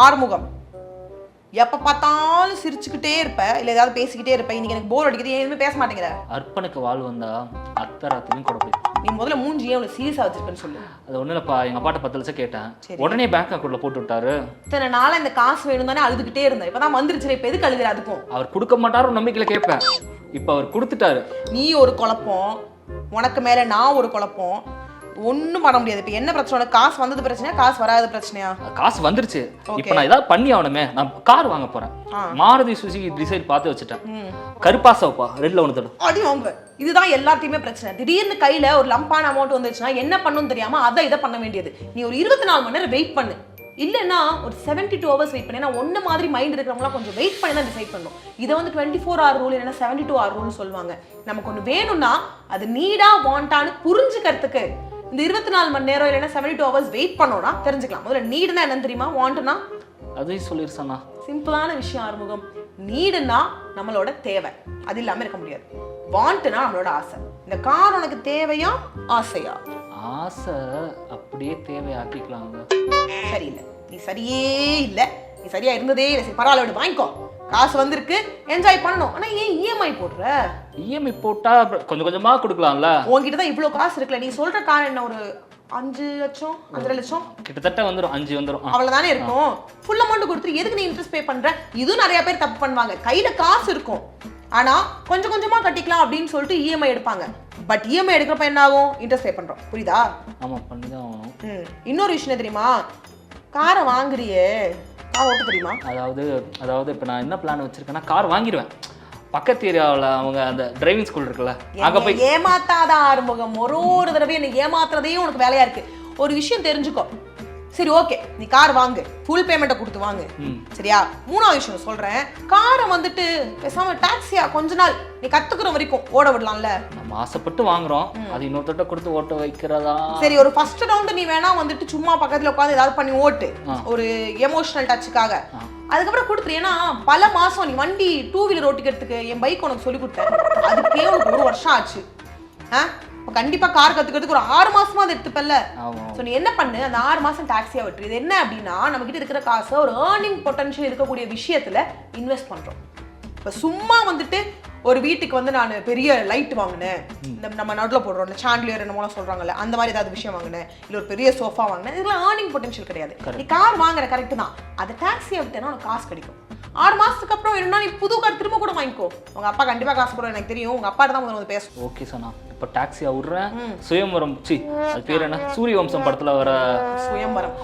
ஆறுமுகம், எப்ப பார்த்தாலும் சிரிச்சுக்கிட்டே இருப்ப, இல்ல ஏதாவது பேசிக்கிட்டே இருப்ப. இன்னைக்கு எனக்கு போர் அடிக்குது, எதுவுமே பேச மாட்டேங்கிற. அர்ப்பனுக்கு வாழ் வந்தா அத்தராத்திலையும் கொடுப்பேன். நீ முதல்ல மூஞ்சியே அவ்வளவு சீரியஸா வச்சிருக்கேன்னு சொல்லு. அது ஒண்ணு இல்லப்பா, எங்க அப்பாட்ட 10 லட்சம் கேட்டேன், உடனே பேங்க் அக்கௌண்ட்ல போட்டு விட்டாரு. இத்தனை நாளா இந்த காசு வேணும் தானே அழுதுகிட்டே இருந்தேன், இப்பதான் வந்துருச்சு, இப்ப எதுக்கு அழுகுற? அதுக்கும் அவர் கொடுக்க மாட்டாரு நம்பிக்கையில கேட்பேன், இப்ப அவர் கொடுத்துட்டாரு. நீ ஒரு குழப்பம், உனக்கு மேல நான் ஒரு குழப்பம், ஒன்னும் பண்ண முடியாது. இப்ப என்ன பிரச்சனை? காசு வந்தது பிரச்சனையா, காசு வராத பிரச்சனையா? காசு வந்துருச்சு, இப்ப நான் ஏதாவது பண்ணி ஆகணுமே. நான் கார் வாங்க போறேன், மாருதி சுசுகி டிசைன் பார்த்து வச்சுட்டேன், கருப்பாசவப்பா ரெட்ல ஒன்று தடும் அடி வாங்க. இதுதான் எல்லாத்தையுமே பிரச்சனை. திடீர்னு கையில ஒரு லம்பான அமௌண்ட் வந்துச்சுன்னா என்ன பண்ணணும்னு தெரியாம அதை இதை பண்ண வேண்டியது. நீ ஒரு 24 மணி நேரம் வெயிட் பண்ணு, இல்லைன்னா ஒரு 72 hours வெயிட் பண்ணி. ஒன்னு மாதிரி மைண்ட் இருக்கிறவங்களாம் கொஞ்சம் வெயிட் பண்ணி தான் டிசைட் பண்ணணும். இதை வந்து 24 hour ரூல் இல்லைன்னா 72 hour ரூல்னு சொல்லுவாங்க. நமக்கு ஒன்று வேணும்னா அது நீடா வாண்டான்னு புரிஞ்சுக்கிறதுக்கு இந்த 24 மணி நேரம் இல்லைன்னா 72 hours வெயிட் பண்ணோம்னா தெரிஞ்சுக்கலாம். முதல்ல நீடுனா என்னன்னு தெரியுமா, வாண்ட்னா அதையும் சொல்லிருச்சானா? சிம்பிளான விஷயம் ஆறுமுகம். நீடுனா நம்மளோட தேவை, அது இல்லாம இருக்க முடியாது. வாண்ட்னா நம்மளோட ஆசை. இந்த கார் உனக்கு தேவையா ஆசையா? ஆசை அப்படியே தேவையாக்கிக்கலாம். சரியில்லை, நீ சரியே இல்லை, நீ சரியா இருந்ததே இல்லை. சரி பரவாயில்ல, வாங்கிக்கோ, காசு வந்திருக்கு, என்ஜாய் பண்ணணும். ஆனா ஏன் இஎம்ஐ போடுற? இஎம்ஐ போட்டா கொஞ்சம் கொஞ்சமா கொடுக்கலாம்ல. உன்கிட்ட தான் இவ்வளவு காசு இருக்குல்ல, நீ சொல்ற கார் என்ன ஒரு 5 லட்சம் 5 லட்சம் கிட்டத்தட்ட வந்துடும், 5 வந்துடும், அவ்வளவுதானே இருக்கும். ஃபுல் அமௌண்ட் கொடுத்துட்டு எதுக்கு நீ இன்ட்ரெஸ்ட் பே பண்ற? இதுவும் நிறைய பேர் தப்பு பண்ணுவாங்க. கையில காசு இருக்கும், ஆனா கொஞ்சம் கொஞ்சமா கட்டிக்கலாம் அப்படின்னு சொல்லிட்டு இஎம்ஐ எடுப்பாங்க. பட் இஎம்ஐ எடுக்கிறப்ப என்ன ஆகும்? இன்ட்ரெஸ்ட் பே பண்றோம், புரியுதா? ஆமா, பண்ணிதான் ஆகணும். இன்னொரு விஷயம் தெரியுமா, காரை வாங்குறியே, கார் ஓட்ட தெரியுமா? அதாவது இப்போ நான் என்ன பிளான் வச்சிருக்கேன்னா, கார் வாங்கிடுவேன். பக்கத்து ஏரியாவில் அவங்க அந்த டிரைவிங் ஸ்கூல் இருக்குல்ல, அங்கே போய் ஏமாத்தாத ஆறுமுகம். ஒரு தடவை என்ன ஏமாத்துறதே உனக்கு வேலையா இருக்கு. ஒரு விஷயம் தெரிஞ்சுக்கோ. சரி ஓகே, நீ கார் வாங்கு, ஃபுல் பேமெண்ட்டை கொடுத்து வாங்கு, சரியா? மூணாவது விஷயம் சொல்றேன், காரை வந்துட்டு பேசாம டாக்ஸியா கொஞ்ச நாள் நீ கத்துக்கிற வரைக்கும் ஓட விடலாம்ல. நம்ம ஆசைப்பட்டு வாங்குறோம், அது இன்னொருத்தட்ட கொடுத்து ஓட்ட வைக்கிறதா? சரி, ஒரு ஃபர்ஸ்ட் ரவுண்ட் நீ வேணா வந்துட்டு சும்மா பக்கத்துல உட்காந்து ஏதாவது பண்ணி ஓட்டு, ஒரு எமோஷனல் டச்சுக்காக. அதுக்கப்புறம் கொடுத்துரு. ஏன்னா பல மாசம் நீ வண்டி 2 வீலர் ஓட்டிக்கிறதுக்கு என் பைக் உனக்கு சொல்லி கொடுத்தேன், அதுக்கே உனக்கு 1 வருஷம் ஆச்சு. கண்டிப்பா கார் கத்துக்கிறதுக்கு ஒரு 6 மாசமா அதை எடுத்துப்பல்ல. சோ நீ என்ன பண்ணு, அந்த 6 மாசம் டாக்ஸியா விட்டுரு. இது என்ன அப்படின்னா, நம்ம கிட்ட இருக்கிற காசை ஒரு ஏர்னிங் பொட்டன்ஷியல் இருக்கக்கூடிய விஷயத்துல இன்வெஸ்ட் பண்றோம். இப்ப சும்மா வந்துட்டு ஒரு வீட்டுக்கு வந்து நான் பெரிய லைட் வாங்கினேன், இந்த நம்ம நடுவில் போடுறோம் இந்த சாண்ட்லியர் என்னமோ சொல்றாங்கல்ல, அந்த மாதிரி ஏதாவது விஷயம் வாங்கினேன், இல்ல ஒரு பெரிய சோஃபா வாங்கினேன், இதெல்லாம் ஏர்னிங் பொட்டன்ஷியல் கிடையாது. நீ கார் வாங்குற கரெக்ட் தான், அதை டாக்ஸியா விட்டேன்னா உனக்கு காசு கிடைக்கும். 6 மாசத்துக்கு அப்புறம் என்னன்னா நீ புது கார் திரும்ப கூட வாங்கிக்கோ. உங்க அப்பா கண்டிப்பா காசு போடுற எனக்கு தெரியும், உங்க அப்பா தான் முதல்ல பேசும். ஓகே சனா, இப்ப டாக்ஸியா விடுறேன். சுயம்பரம், அது பேர் என்ன, சூரிய வம்சம் படத்துல வர சுயம்பரம்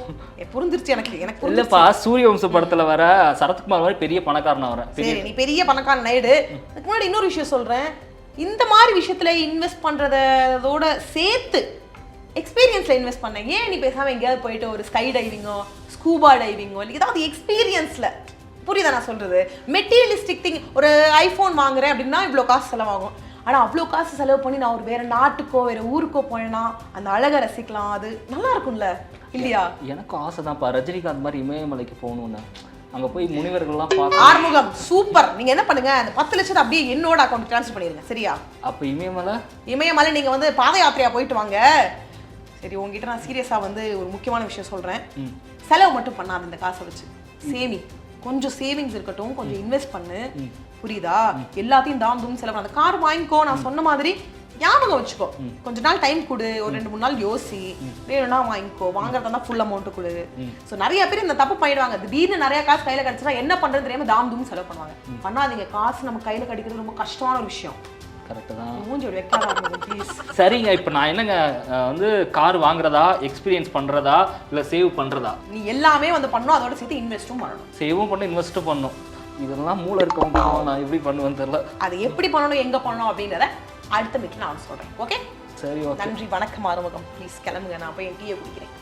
புரிஞ்சிருச்சு எனக்கு. இல்லப்பா, சூரிய வம்சம் படத்துல வர சரத்குமார் மாதிரி பெரிய பணக்காரனா வரேன். சரி, நீ பெரிய பணக்காரன் ஆயிடு. அதுக்கு முன்னாடி இன்னொரு விஷயம் சொல்றேன், இந்த மாதிரி விஷயத்துல இன்வெஸ்ட் பண்றதோட சேர்த்து எக்ஸ்பீரியன்ஸ்ல இன்வெஸ்ட் பண்ண. ஏன் நீ பேசாம எங்கேயாவது போயிட்டு ஒரு ஸ்கை டைவிங்கோ ஸ்கூபா டைவிங்கோ இல்லை ஏதாவது எக்ஸ்பீரியன்ஸ்ல, புரியுதா நான் சொல்றது? மெட்டீரியலிஸ்டிக் திங், ஒரு ஐஃபோன் வாங்குறேன் அப்படின்னா இவ்வளோ காசு செலவாகும். ஆனால் அவ்வளோ காசு செலவு பண்ணி நான் ஒரு வேற நாட்டுக்கோ வேற ஊருக்கோ போனேன்னா அந்த அழகை ரசிக்கலாம், அது நல்லா இருக்கும்ல, இல்லையா? எனக்கும் ஆசை தான்ப்பா, ரஜினிகாந்த் மாதிரி இமயமலைக்கு போகணும்னு. அங்கே போய் முனிவர்கள்லாம் பார்க்க. ஆறுமுகம் சூப்பர். நீங்கள் என்ன பண்ணுங்க, அந்த 10 லட்சத்தை அப்படியே என்னோட அக்கௌண்ட் ட்ரான்ஸ்ஃபர் பண்ணிடுங்க, சரியா? அப்போ இமயமலை நீங்கள் வந்து பாத யாத்திரையா போயிட்டு வாங்க. சரி, உங்ககிட்ட நான் சீரியஸாக வந்து ஒரு முக்கியமான விஷயம் சொல்கிறேன். செலவு மட்டும் பண்ணாது, இந்த காசை வச்சு சேமி, கொஞ்சம் சேவிங்ஸ் இருக்கட்டும், கொஞ்சம் இன்வெஸ்ட் பண்ணு, புரியுதா? எல்லாத்தையும் தாம் செலவு. அந்த கார் வாங்கிக்கோ, நான் சொன்ன மாதிரி ஞாபகம் வச்சுக்கோ. கொஞ்ச நாள் டைம் கொடு, ஒரு 2-3 நாள் யோசி, வேணும்னா வாங்கிக்கோ, வாங்குறதா ஃபுல் அமௌண்ட் கொடு. ஸோ நிறைய பேர் இந்த தப்பு பண்ணிடுவாங்க. திடீர்னு நிறைய காசு கையில கிடைச்சா என்ன பண்றது தெரியாம தாம் செலவு பண்ணுவாங்க. பண்ணாதீங்க, காசு நம்ம கையில கிடைக்கிறது ரொம்ப கஷ்டமான ஒரு விஷயம். கரெக்டு தான். மூஞ்சோட வைக்காத ப்ளீஸ். சரிங்க, இப்போ நான் என்னங்க வந்து கார் வாங்குறதா, எக்ஸ்பீரியன்ஸ் பண்ணுறதா, இல்லை சேவ் பண்ணுறதா? நீ எல்லாமே வந்து பண்ணணும், அதோட சேர்த்து இன்வெஸ்ட்டும் பண்ணணும். சேவும் பண்ணணும், இன்வெஸ்ட்டும் பண்ணணும். இதெல்லாம் மூளை இருக்கவங்க நான் எப்படி பண்ணுவேன்னு தெரியல. அது எப்படி பண்ணணும், எங்கே பண்ணணும் அப்படின்றத அடுத்த மீட்டில் நான் சொல்கிறேன். ஓகே, சரி, ஓகே. நன்றி, வணக்கம் ஆறுமுகம். ப்ளீஸ் கிளம்புங்க, நான் போய் என் டீயை குடிக்கிறேன்.